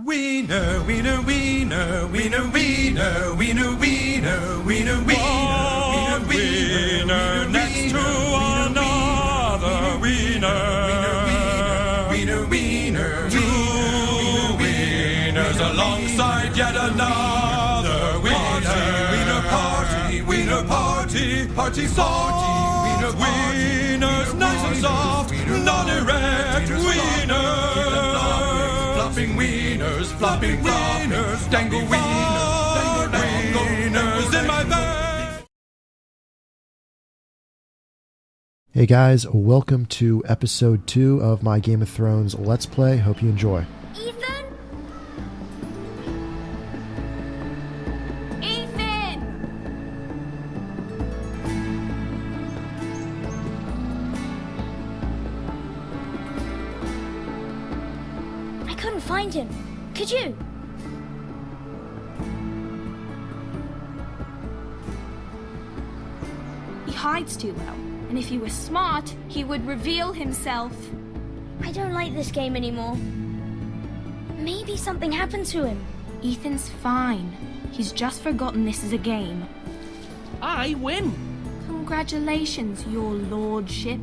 Wiener, wiener, wiener, wiener, wiener, wiener, wiener, wiener, wiener, wiener, next to another wiener, wiener, wiener, two wieners alongside yet another wiener, wiener party, party song, wieners nice and soft, non-erect wieners. Flopping wieners, dangle wieners, dangle wieners in my bag. Hey guys, welcome to episode 2 of my Game of Thrones Let's Play. Hope you enjoy. Ethan? Ethan! I couldn't find him. Could you? He hides too well, and if he were smart, he would reveal himself. I don't like this game anymore. Maybe something happened to him. Ethan's fine. He's just forgotten this is a game. I win! Congratulations, your lordship.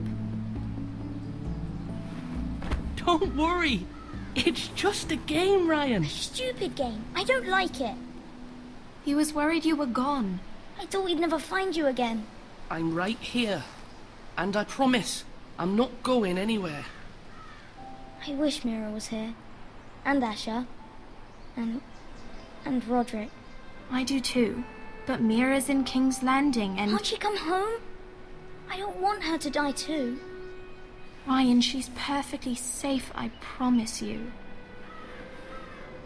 Don't worry. It's just a game, Ryan. Stupid game. I don't like it. He was worried you were gone. I thought we'd never find you again. I'm right here. And I promise, I'm not going anywhere. I wish Mira was here. And Asher. And Roderick. I do too. But Mira's in King's Landing and... Can't she come home? I don't want her to die too. Ryan, she's perfectly safe, I promise you.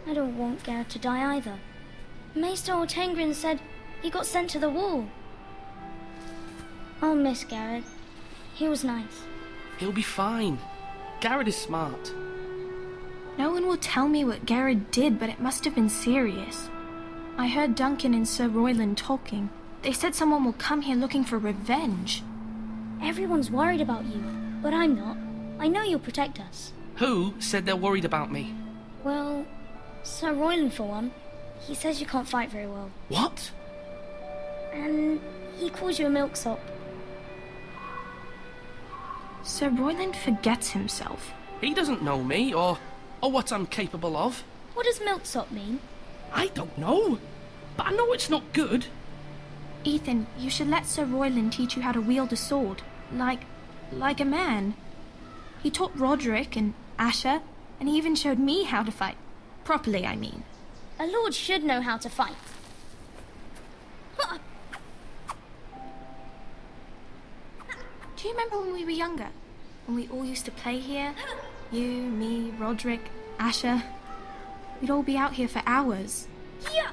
I don't want Garrett to die either. Maester Ortengrin said he got sent to the wall. I'll miss Garrett. He was nice. He'll be fine. Garrett is smart. No one will tell me what Garrett did, but it must have been serious. I heard Duncan and Sir Royland talking. They said someone will come here looking for revenge. Everyone's worried about you. But I'm not. I know you'll protect us. Who said they're worried about me? Well, Sir Royland for one. He says you can't fight very well. What? And he calls you a milksop. Sir Royland forgets himself. He doesn't know me or what I'm capable of. What does milksop mean? I don't know. But I know it's not good. Ethan, you should let Sir Royland teach you how to wield a sword. Like a man. He taught Roderick and Asher, and he even showed me how to fight. Properly, I mean. A lord should know how to fight. Do you remember when we were younger? When we all used to play here? You, me, Roderick, Asher. We'd all be out here for hours. Yeah.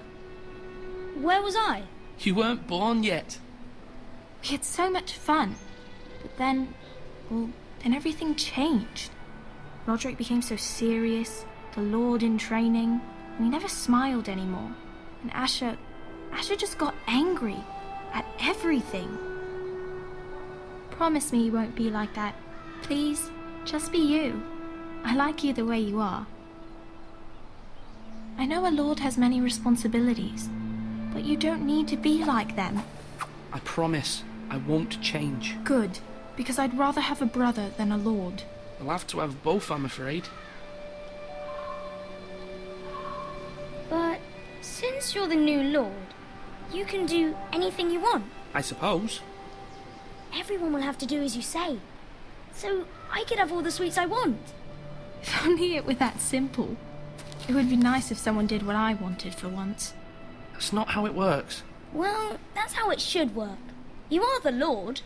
Where was I? You weren't born yet. We had so much fun. But then everything changed. Roderick became so serious, the Lord in training, and he never smiled anymore. And Asher just got angry at everything. Promise me you won't be like that. Please, just be you. I like you the way you are. I know a lord has many responsibilities, but you don't need to be like them. I promise I won't change. Good. Because I'd rather have a brother than a lord. I'll have to have both, I'm afraid. But since you're the new lord, you can do anything you want. I suppose. Everyone will have to do as you say. So I could have all the sweets I want. If only it were that simple. It would be nice if someone did what I wanted for once. That's not how it works. Well, that's how it should work. You are the lord.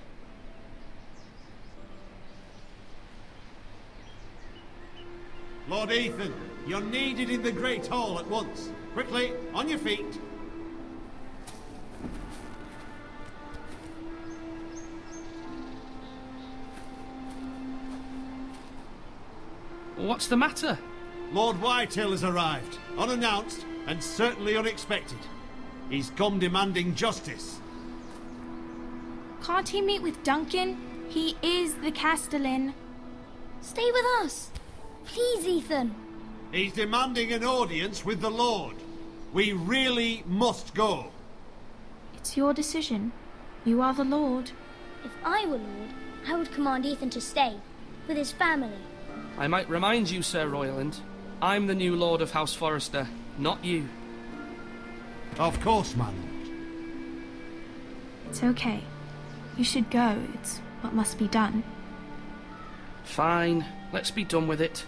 Lord Ethan, you're needed in the Great Hall at once. Quickly, on your feet. What's the matter? Lord Whitehill has arrived, unannounced and certainly unexpected. He's come demanding justice. Can't he meet with Duncan? He is the Castellan. Stay with us. Please, Ethan. He's demanding an audience with the Lord. We really must go. It's your decision. You are the Lord. If I were Lord, I would command Ethan to stay, with his family. I might remind you, Sir Royland, I'm the new Lord of House Forrester, not you. Of course, my lord. It's okay. You should go. It's what must be done. Fine, let's be done with it.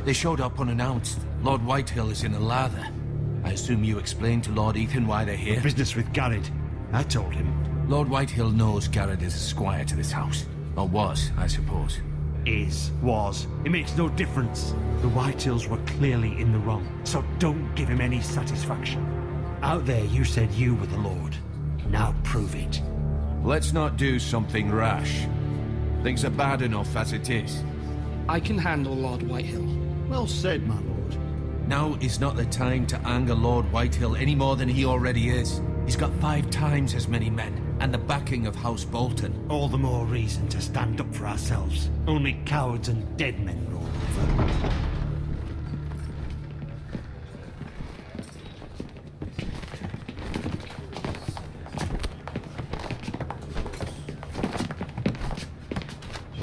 They showed up unannounced. Lord Whitehill is in a lather. I assume you explained to Lord Ethan why they're here? Business with Garrett. I told him. Lord Whitehill knows Garrett is a squire to this house. Or was, I suppose. Was. It makes no difference. The Whitehills were clearly in the wrong, so don't give him any satisfaction. Out there you said you were the Lord. Now prove it. Let's not do something rash. Things are bad enough as it is. I can handle Lord Whitehill. Well said, my lord. Now is not the time to anger Lord Whitehill any more than he already is. He's got 5 times as many men, and the backing of House Bolton. All the more reason to stand up for ourselves. Only cowards and dead men roll over.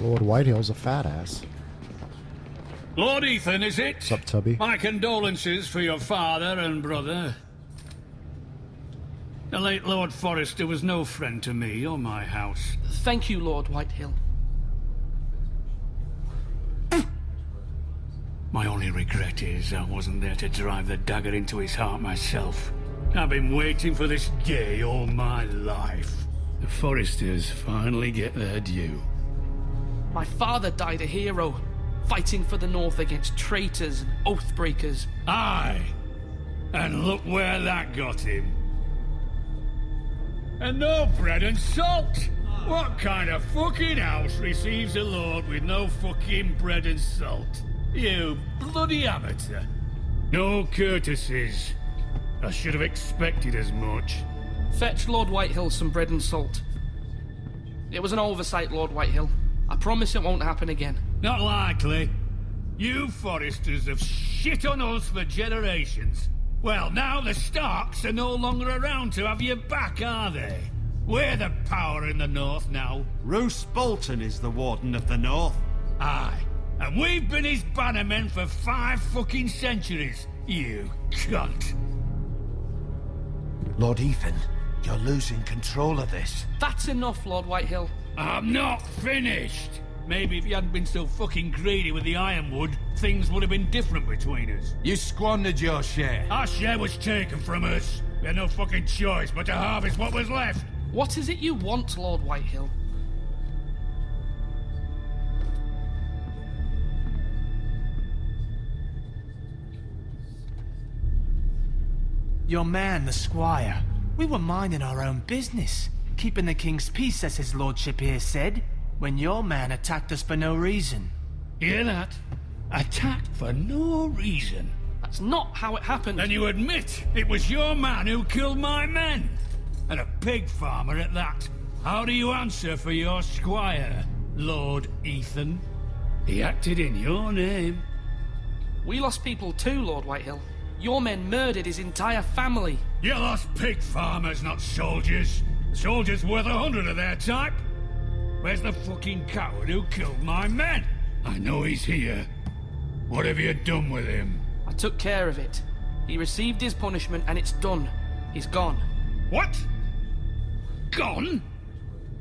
Lord Whitehill's a fat ass. Lord Ethan, is it? What's up, Tubby? My condolences for your father and brother. The late Lord Forrester was no friend to me or my house. Thank you, Lord Whitehill. My only regret is I wasn't there to drive the dagger into his heart myself. I've been waiting for this day all my life. The Forresters finally get their due. My father died a hero, fighting for the North against traitors and oath-breakers. Aye, and look where that got him. And no bread and salt! What kind of fucking house receives a lord with no fucking bread and salt? You bloody amateur. No courtesies. I should have expected as much. Fetch Lord Whitehill some bread and salt. It was an oversight, Lord Whitehill. I promise it won't happen again. Not likely. You Forresters have shit on us for generations. Well, now the Starks are no longer around to have you back, are they? We're the power in the North now. Roose Bolton is the Warden of the North. Aye. And we've been his bannermen for 5 fucking centuries. You cunt. Lord Ethan, you're losing control of this. That's enough, Lord Whitehill. I'm not finished. Maybe if you hadn't been so fucking greedy with the ironwood, things would have been different between us. You squandered your share. Our share was taken from us. We had no fucking choice but to harvest what was left. What is it you want, Lord Whitehill? Your man, the squire. We were minding our own business, keeping the king's peace, as his lordship here said, when your man attacked us for no reason. Hear that? Attacked for no reason. That's not how it happened. Then you admit it was your man who killed my men. And a pig farmer at that. How do you answer for your squire, Lord Ethan? He acted in your name. We lost people too, Lord Whitehill. Your men murdered his entire family. You lost pig farmers, not soldiers. Soldiers worth 100 of their type. Where's the fucking coward who killed my men? I know he's here. What have you done with him? I took care of it. He received his punishment and it's done. He's gone. What? Gone?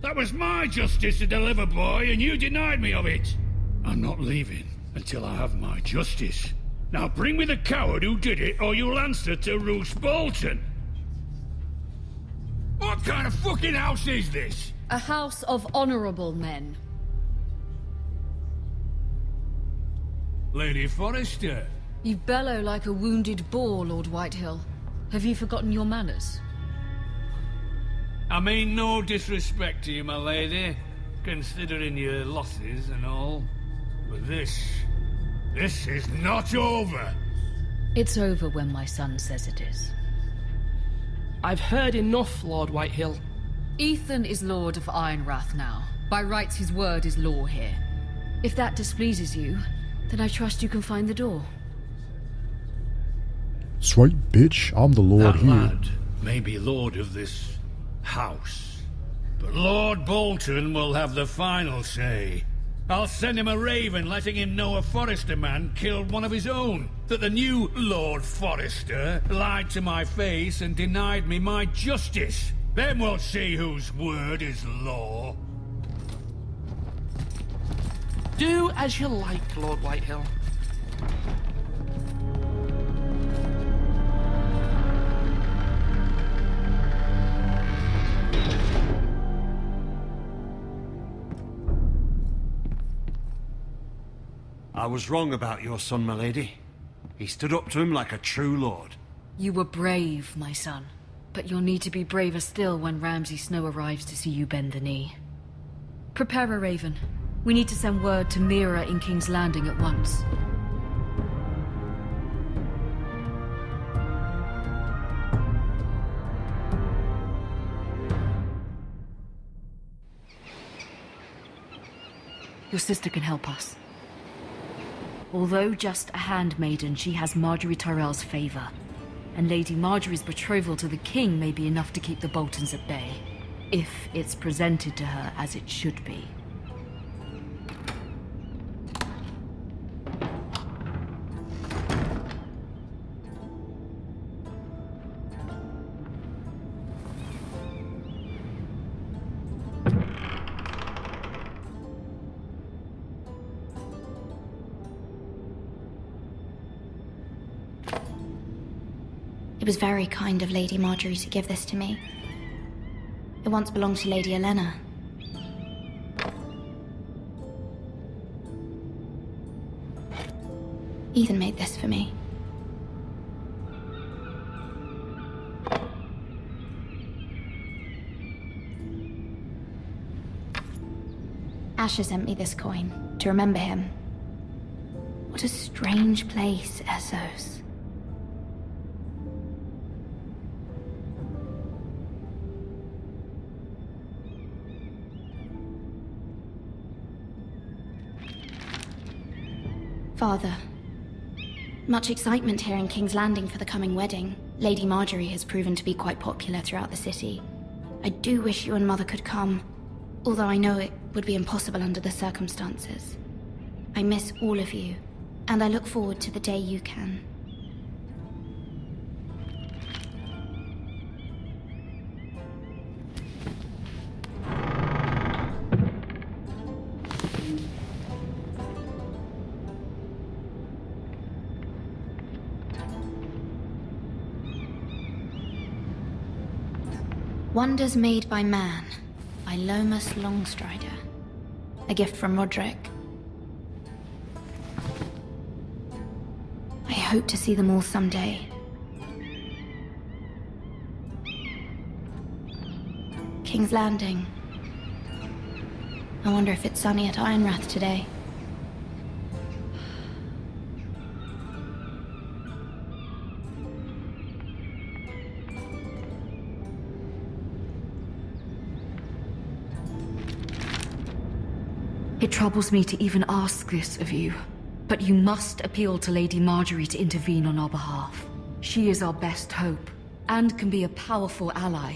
That was my justice to deliver, boy, and you denied me of it. I'm not leaving until I have my justice. Now bring me the coward who did it, or you'll answer to Roose Bolton. What kind of fucking house is this? A house of honorable men. Lady Forrester, You bellow like a wounded boar, Lord Whitehill. Have you forgotten your manners? I mean no disrespect to you, my lady, considering your losses and all. But this is not over. It's over when my son says it is. I've heard enough, Lord Whitehill. Ethan is Lord of Ironrath now. By rights, his word is law here. If that displeases you, then I trust you can find the door. Sweet bitch, I'm the lord That here. lad may be lord of this house, but Lord Bolton will have the final say. I'll send him a raven letting him know a Forrester man killed one of his own. That the new Lord Forrester lied to my face and denied me my justice. Then we'll see whose word is law. Do as you like, Lord Whitehill. I was wrong about your son, my lady. He stood up to him like a true lord. You were brave, my son. But you'll need to be braver still when Ramsay Snow arrives to see you bend the knee. Prepare a raven. We need to send word to Mira in King's Landing at once. Your sister can help us. Although just a handmaiden, she has Marjorie Tyrell's favor. And Lady Marjorie's betrothal to the king may be enough to keep the Boltons at bay. If it's presented to her as it should be. It was very kind of Lady Marjorie to give this to me. It once belonged to Lady Elena. Ethan made this for me. Asher sent me this coin to remember him. What a strange place, Essos. Father, much excitement here in King's Landing for the coming wedding. Lady Marjorie has proven to be quite popular throughout the city. I do wish you and Mother could come, although I know it would be impossible under the circumstances. I miss all of you, and I look forward to the day you can. Wonders Made by Man, by Lomas Longstrider. A gift from Roderick. I hope to see them all someday. King's Landing. I wonder if it's sunny at Ironrath today. It troubles me to even ask this of you, but you must appeal to Lady Marjorie to intervene on our behalf. She is our best hope, and can be a powerful ally,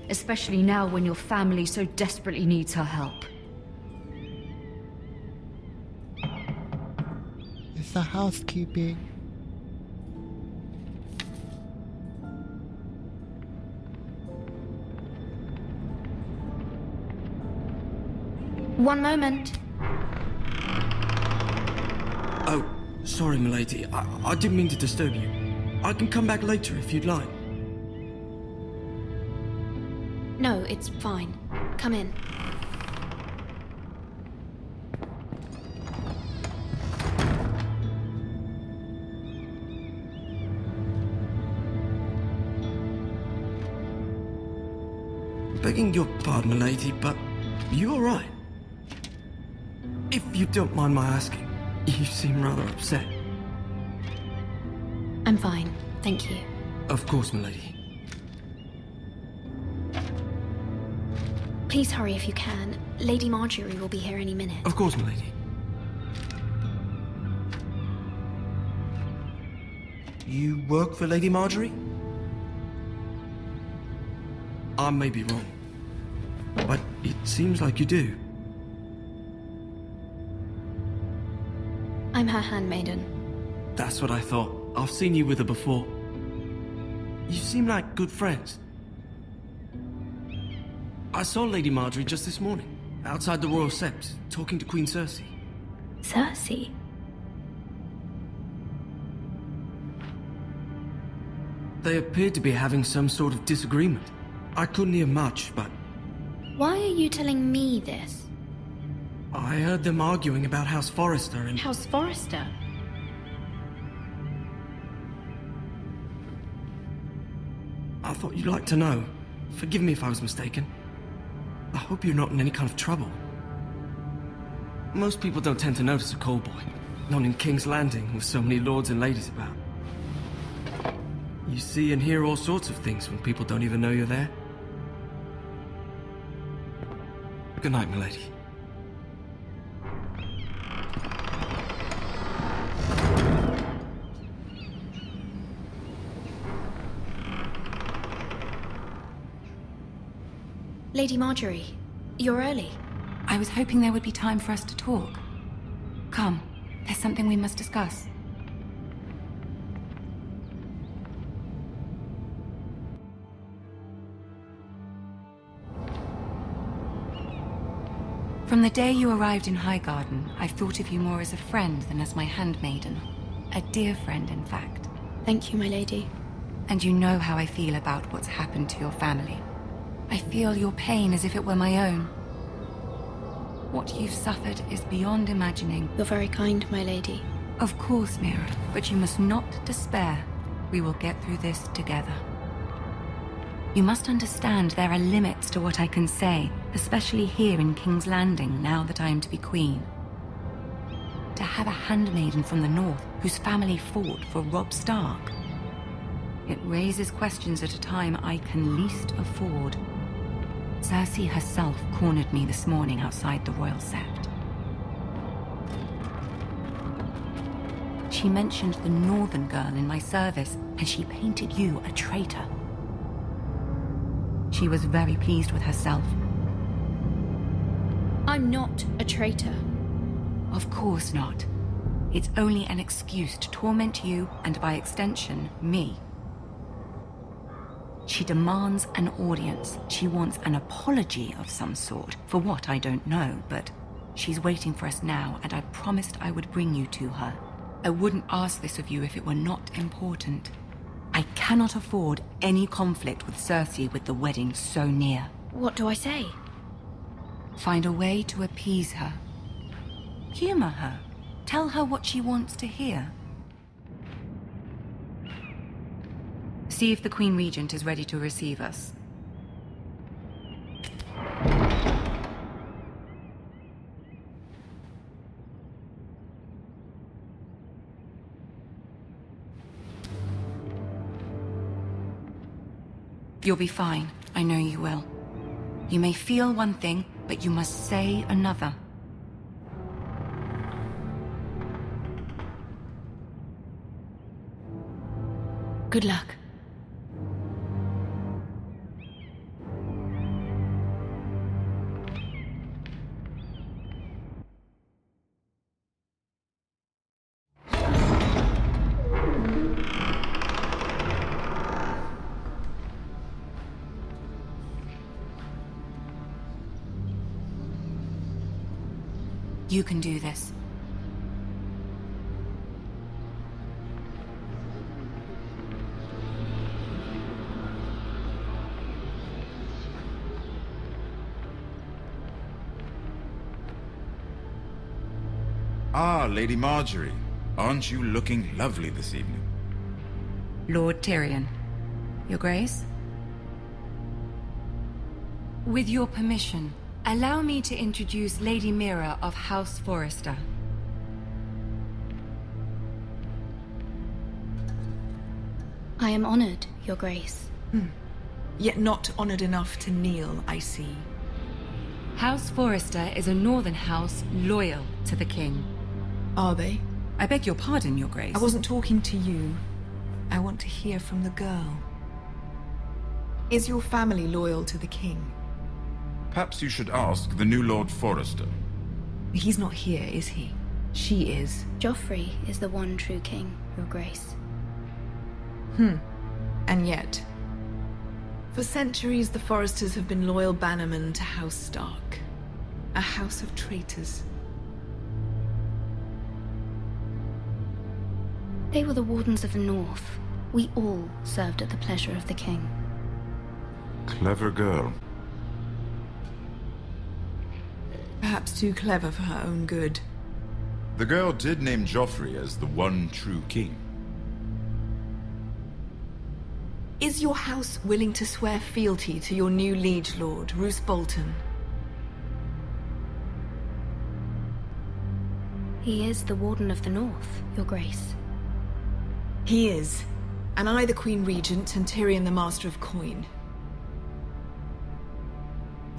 especially now when your family so desperately needs her help. It's the housekeeping. One moment. Oh, sorry, milady. I didn't mean to disturb you. I can come back later if you'd like. No, it's fine. Come in. Begging your pardon, milady, but you alright? If you don't mind my asking, you seem rather upset. I'm fine, thank you. Of course, milady. Please hurry if you can. Lady Marjorie will be here any minute. Of course, milady. You work for Lady Marjorie? I may be wrong, but it seems like you do. I'm her handmaiden. That's what I thought. I've seen you with her before. You seem like good friends. I saw Lady Marjorie just this morning, outside the Royal Sept, talking to Queen Cersei. Cersei? They appeared to be having some sort of disagreement. I couldn't hear much, but... Why are you telling me this? I heard them arguing about House Forrester and... House Forrester? I thought you'd like to know. Forgive me if I was mistaken. I hope you're not in any kind of trouble. Most people don't tend to notice a call boy. Not in King's Landing, with so many lords and ladies about. You see and hear all sorts of things when people don't even know you're there. Good night, milady. Lady Marjorie, you're early. I was hoping there would be time for us to talk. Come, there's something we must discuss. From the day you arrived in Highgarden, I've thought of you more as a friend than as my handmaiden. A dear friend, in fact. Thank you, my lady. And you know how I feel about what's happened to your family. I feel your pain as if it were my own. What you've suffered is beyond imagining. You're very kind, my lady. Of course, Mira, but you must not despair. We will get through this together. You must understand there are limits to what I can say, especially here in King's Landing, now that I am to be queen. To have a handmaiden from the north whose family fought for Robb Stark. It raises questions at a time I can least afford. Cersei herself cornered me this morning outside the Royal Sept. She mentioned the northern girl in my service, and she painted you a traitor. She was very pleased with herself. I'm not a traitor. Of course not. It's only an excuse to torment you, and by extension, me. She demands an audience. She wants an apology of some sort. For what, I don't know, but she's waiting for us now, and I promised I would bring you to her. I wouldn't ask this of you if it were not important. I cannot afford any conflict with Cersei with the wedding so near. What do I say? Find a way to appease her. Humor her. Tell her what she wants to hear. See if the Queen Regent is ready to receive us. You'll be fine. I know you will. You may feel one thing, but you must say another. Good luck. You can do this. Ah, Lady Marjorie. Aren't you looking lovely this evening? Lord Tyrion. Your Grace? With your permission, allow me to introduce Lady Mira of House Forrester. I am honored, Your Grace. Yet not honored enough to kneel, I see. House Forrester is a northern house loyal to the king. Are they? I beg your pardon, Your Grace. I wasn't talking to you. I want to hear from the girl. Is your family loyal to the king? Perhaps you should ask the new Lord Forrester. He's not here, is he? She is. Joffrey is the one true king, Your Grace. And yet, for centuries the Forresters have been loyal bannermen to House Stark. A house of traitors. They were the Wardens of the North. We all served at the pleasure of the king. Clever girl. Perhaps too clever for her own good. The girl did name Joffrey as the one true king. Is your house willing to swear fealty to your new liege lord, Roose Bolton? He is the Warden of the North, Your Grace. He is. And I the Queen Regent and Tyrion the Master of Coin.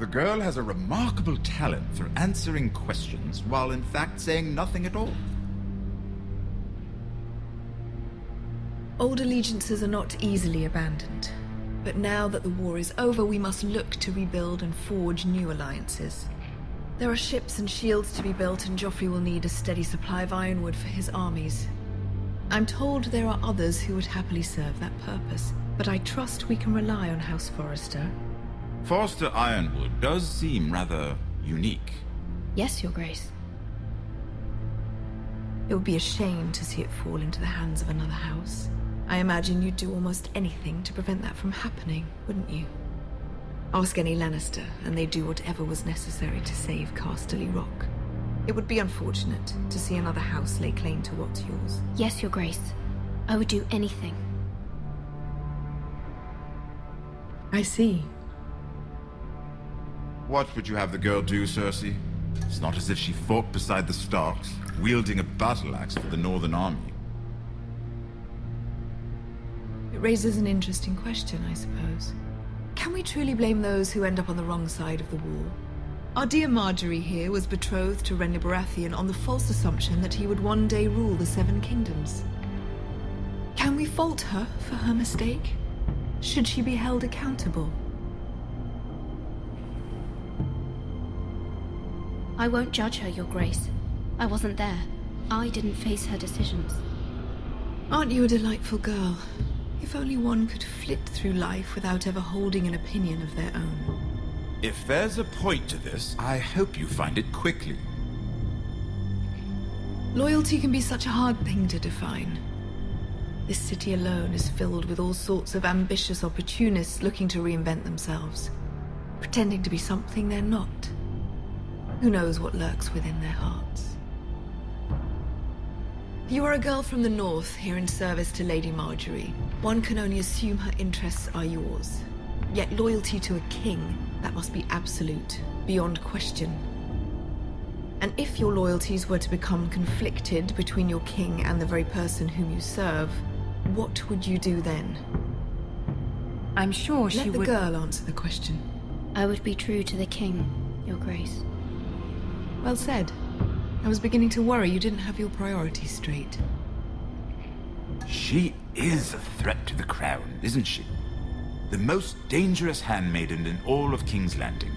The girl has a remarkable talent for answering questions while in fact saying nothing at all. Old allegiances are not easily abandoned. But now that the war is over, we must look to rebuild and forge new alliances. There are ships and shields to be built, and Joffrey will need a steady supply of ironwood for his armies. I'm told there are others who would happily serve that purpose, but I trust we can rely on House Forrester. Forrester Ironwood does seem rather unique. Yes, Your Grace. It would be a shame to see it fall into the hands of another house. I imagine you'd do almost anything to prevent that from happening, wouldn't you? Ask any Lannister, and they'd do whatever was necessary to save Casterly Rock. It would be unfortunate to see another house lay claim to what's yours. Yes, Your Grace. I would do anything. I see. What would you have the girl do, Cersei? It's not as if she fought beside the Starks, wielding a battle axe for the Northern Army. It raises an interesting question, I suppose. Can we truly blame those who end up on the wrong side of the war? Our dear Marjorie here was betrothed to Renly Baratheon on the false assumption that he would one day rule the Seven Kingdoms. Can we fault her for her mistake? Should she be held accountable? I won't judge her, Your Grace. I wasn't there. I didn't face her decisions. Aren't you a delightful girl? If only one could flit through life without ever holding an opinion of their own. If there's a point to this, I hope you find it quickly. Loyalty can be such a hard thing to define. This city alone is filled with all sorts of ambitious opportunists looking to reinvent themselves, pretending to be something they're not. Who knows what lurks within their hearts? You are a girl from the north, here in service to Lady Marjorie. One can only assume her interests are yours. Yet loyalty to a king, that must be absolute, beyond question. And if your loyalties were to become conflicted between your king and the very person whom you serve, what would you do then? I'm sure she would... Let the girl answer the question. I would be true to the king, Your Grace. Well said. I was beginning to worry you didn't have your priorities straight. She is a threat to the crown, isn't she? The most dangerous handmaiden in all of King's Landing.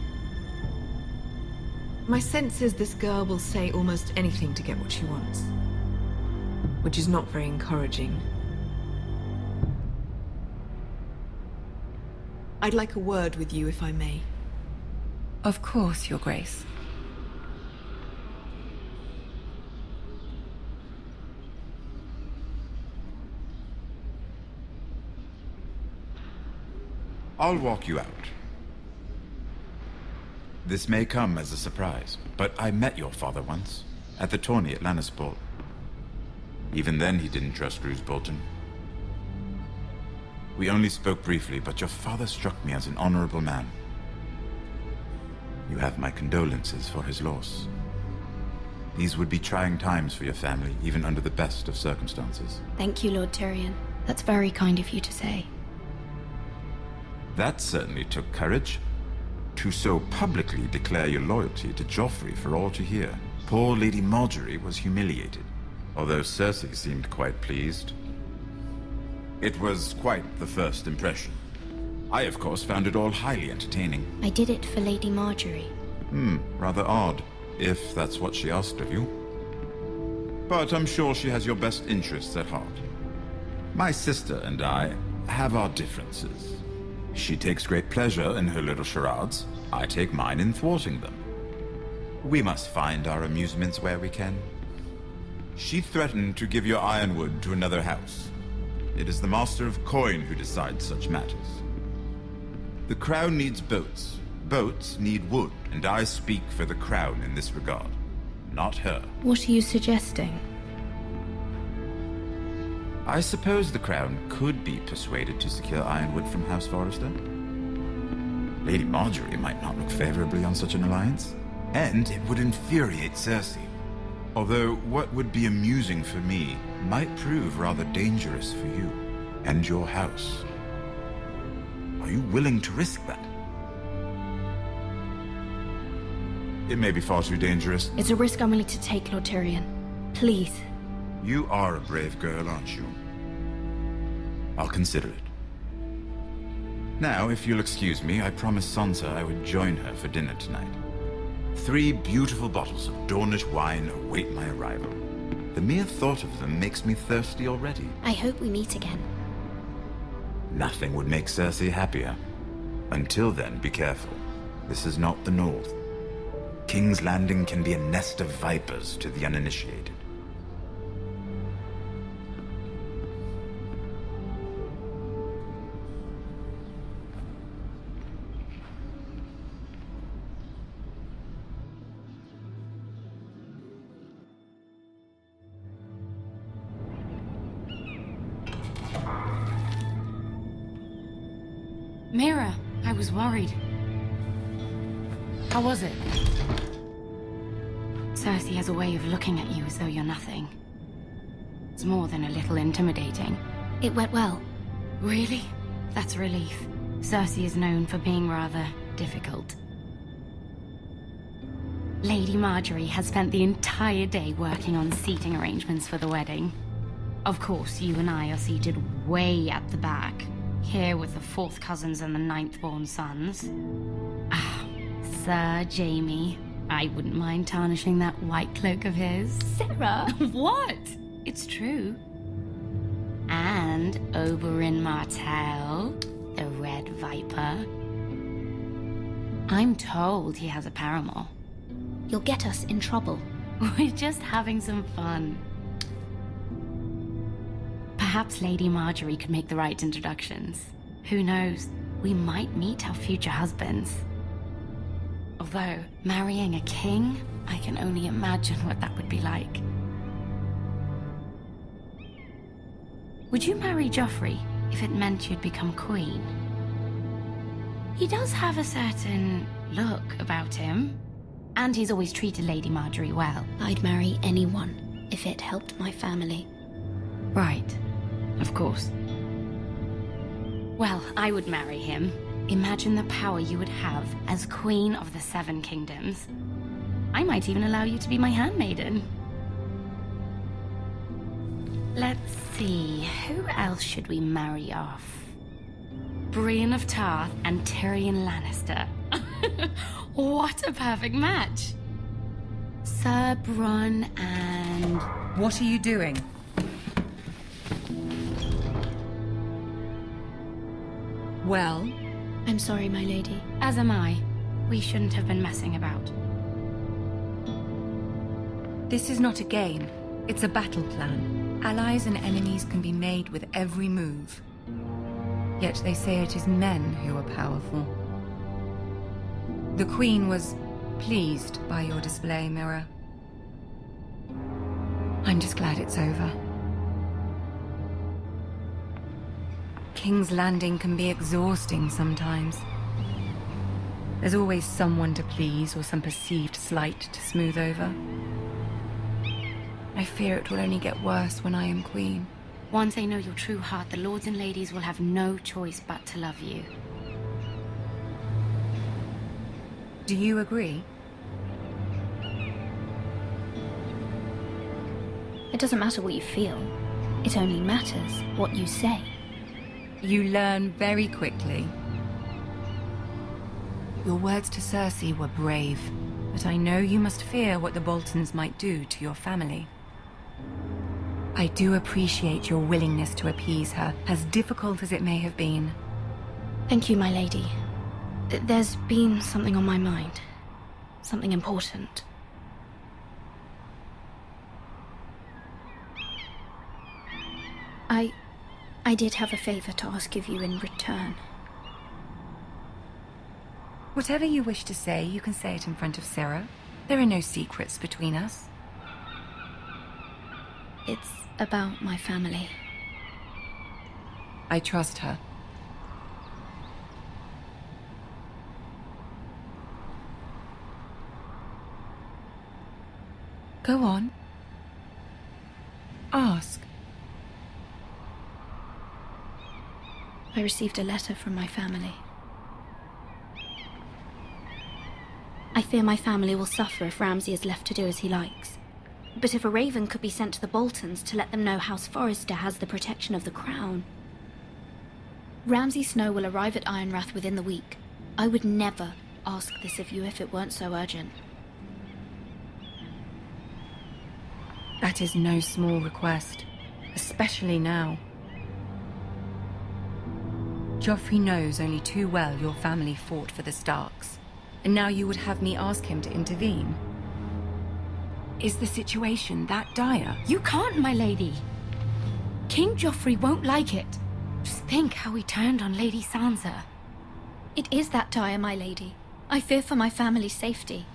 My sense is this girl will say almost anything to get what she wants. Which is not very encouraging. I'd like a word with you, if I may. Of course, Your Grace. I'll walk you out. This may come as a surprise, but I met your father once, at the tourney at Lannisport. Even then he didn't trust Roose Bolton. We only spoke briefly, but your father struck me as an honorable man. You have my condolences for his loss. These would be trying times for your family, even under the best of circumstances. Thank you, Lord Tyrion. That's very kind of you to say. That certainly took courage. To so publicly declare your loyalty to Joffrey for all to hear. Poor Lady Marjorie was humiliated, although Cersei seemed quite pleased. It was quite the first impression. I, of course, found it all highly entertaining. I did it for Lady Marjorie. Rather odd, if that's what she asked of you. But I'm sure she has your best interests at heart. My sister and I have our differences. She takes great pleasure in her little charades. I take mine in thwarting them. We must find our amusements where we can. She threatened to give your ironwood to another house. It is the Master of Coin who decides such matters. The Crown needs boats. Boats need wood, and I speak for the Crown in this regard, not her. What are you suggesting? I suppose the Crown could be persuaded to secure ironwood from House Forrester. Lady Marjorie might not look favorably on such an alliance, and it would infuriate Cersei. Although what would be amusing for me might prove rather dangerous for you and your house. Are you willing to risk that? It may be far too dangerous. It's a risk I'm willing to take, Lord Tyrion. Please. You are a brave girl, aren't you? I'll consider it. Now, if you'll excuse me, I promised Sansa I would join her for dinner tonight. 3 beautiful bottles of Dornish wine await my arrival. The mere thought of them makes me thirsty already. I hope we meet again. Nothing would make Cersei happier. Until then, be careful. This is not the North. King's Landing can be a nest of vipers to the uninitiated. Mira, I was worried. How was it? Cersei has a way of looking at you as though you're nothing. It's more than a little intimidating. It went well. Really? That's a relief. Cersei is known for being rather difficult. Lady Marjorie has spent the entire day working on seating arrangements for the wedding. Of course, you and I are seated way at the back. Here with the 4th cousins and the 9th-born sons. Ah, Sir Jaime. I wouldn't mind tarnishing that white cloak of his. Sarah! What? It's true. And Oberyn Martell, the Red Viper. I'm told he has a paramour. You'll get us in trouble. We're just having some fun. Perhaps Lady Marjorie could make the right introductions. Who knows? We might meet our future husbands. Although, marrying a king, I can only imagine what that would be like. Would you marry Joffrey if it meant you'd become queen? He does have a certain look about him, and he's always treated Lady Marjorie well. I'd marry anyone if it helped my family. Right. Of course. Well, I would marry him. Imagine the power you would have as Queen of the 7 Kingdoms. I might even allow you to be my handmaiden. Let's see, who else should we marry off? Brienne of Tarth and Tyrion Lannister. What a perfect match! Sir Bronn and... What are you doing? Well? I'm sorry, my lady. As am I. We shouldn't have been messing about. This is not a game. It's a battle plan. Allies and enemies can be made with every move. Yet they say it is men who are powerful. The Queen was pleased by your display, Mira. I'm just glad it's over. King's Landing can be exhausting sometimes. There's always someone to please or some perceived slight to smooth over. I fear it will only get worse when I am queen. Once they know your true heart, the lords and ladies will have no choice but to love you. Do you agree? It doesn't matter what you feel. It only matters what you say. You learn very quickly. Your words to Cersei were brave, but I know you must fear what the Boltons might do to your family. I do appreciate your willingness to appease her, as difficult as it may have been. Thank you, my lady. There's been something on my mind. Something important. I did have a favor to ask of you in return. Whatever you wish to say, you can say it in front of Sarah. There are no secrets between us. It's about my family. I trust her. Go on. Ask. I received a letter from my family. I fear my family will suffer if Ramsay is left to do as he likes. But if a raven could be sent to the Boltons to let them know House Forrester has the protection of the crown. Ramsay Snow will arrive at Ironrath within the week. I would never ask this of you if it weren't so urgent. That is no small request, especially now. Joffrey knows only too well your family fought for the Starks, and now you would have me ask him to intervene. Is the situation that dire? You can't, my lady. King Joffrey won't like it. Just think how he turned on Lady Sansa. It is that dire, my lady. I fear for my family's safety.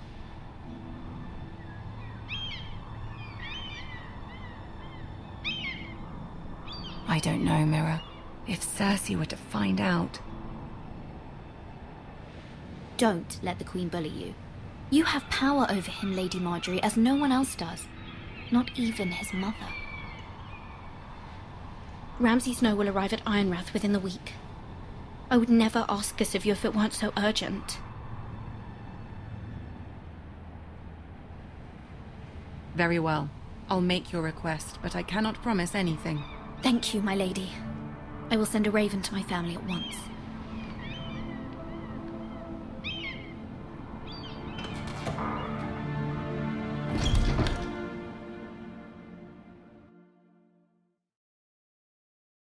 I don't know, Mira. If Cersei were to find out... Don't let the Queen bully you. You have power over him, Lady Marjorie, as no one else does. Not even his mother. Ramsay Snow will arrive at Ironrath within the week. I would never ask this of you if it weren't so urgent. Very well. I'll make your request, but I cannot promise anything. Thank you, my lady. I will send a raven to my family at once.